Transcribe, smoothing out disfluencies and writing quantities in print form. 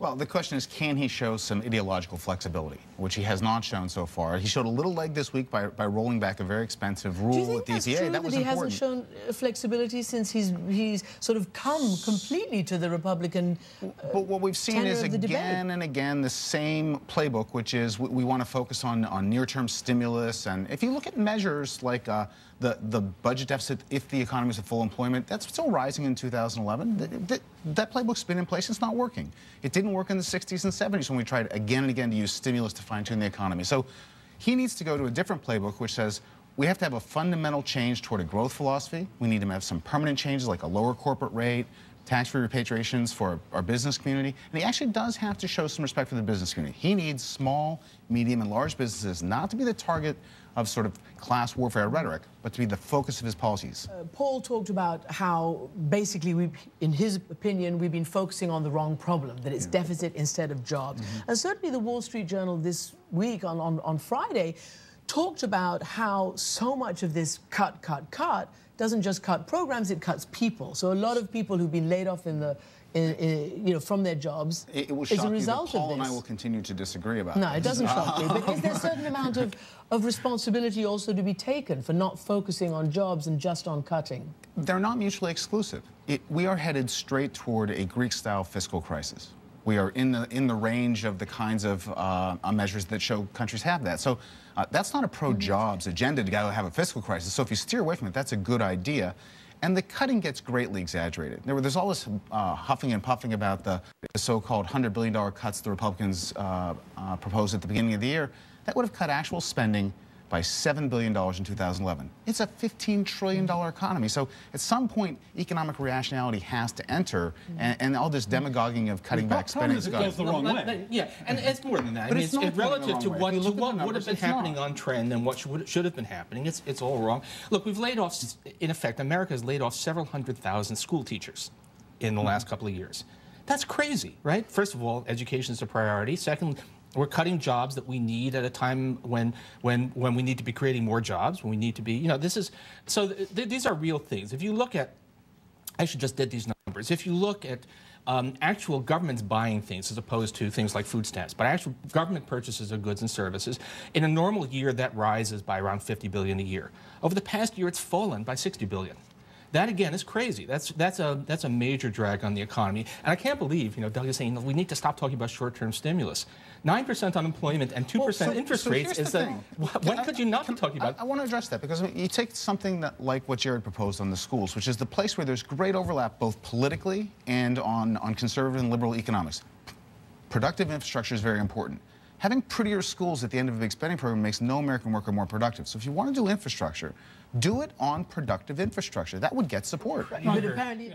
Well, the question is, can he show some ideological flexibility, which he has not shown so far. He showed a little leg this week by rolling back a very expensive rule with the EPA. That was important. Do you think that's true that he hasn't shown flexibility since he's sort of come completely to the Republican But what we've seen is again and again the same playbook, which is we want to focus on near-term stimulus. And if you look at measures like the budget deficit, if the economy is at full employment, that's still rising in 2011. That playbook's been in place. It's not working. It didn't work in the 60s and 70s when we tried again and again to use stimulus to fine-tune the economy. So he needs to go to a different playbook, which says we have to have a fundamental change toward a growth philosophy. We need to have some permanent changes like a lower corporate rate, tax-free repatriations for our business community. And he actually does have to show some respect for the business community. He needs small, medium, and large businesses not to be the target of sort of class warfare rhetoric, but to be the focus of his policies. Paul talked about how basically, in his opinion, we've been focusing on the wrong problem, that it's deficit instead of jobs. And certainly the Wall Street Journal this week on Friday talked about how so much of this cut doesn't just cut programs, it cuts people. So a lot of people who've been laid off from their jobs it will is a result you, but of Paul this. and I will continue to disagree about No, this. it doesn't shock me. But is there a certain amount of responsibility also to be taken for not focusing on jobs and just on cutting? They're not mutually exclusive. We are headed straight toward a Greek-style fiscal crisis. We are in the range of the kinds of measures that show countries have that. So that's not a pro-jobs agenda to go have a fiscal crisis. So if you steer away from it, that's a good idea. And the cutting gets greatly exaggerated. There's all this huffing and puffing about the so-called $100 billion cuts the Republicans proposed at the beginning of the year. That would have cut actual spending by $7 billion in 2011. It's a $15 trillion economy. So at some point, economic rationality has to enter, and all this demagoguing of cutting back spending is goes the wrong way. Yeah, and it's more than that. But I mean, it's relative to what would have been happening on trend and what should have been happening. It's all wrong. Look, we've laid off, in effect, America has laid off several 100,000 school teachers in the last couple of years. That's crazy, right? First of all, education is a priority. Second, we're cutting jobs that we need at a time when we need to be creating more jobs, when we need to be, these are real things. If you look at, I actually just did these numbers, if you look at actual governments buying things as opposed to things like food stamps, but actual government purchases of goods and services, in a normal year that rises by around $50 billion a year. Over the past year, it's fallen by $60 billion. That, again, is crazy. That's a major drag on the economy. And I can't believe, Doug is saying we need to stop talking about short-term stimulus. 9% unemployment and 2% interest rates is that. When could you not be talking about? I want to address that because you take something like what Jared proposed on the schools, which is the place where there's great overlap both politically and on conservative and liberal economics. Productive infrastructure is very important. Having prettier schools at the end of a big spending program makes no American worker more productive. So if you want to do infrastructure, do it on productive infrastructure. That would get support. But apparently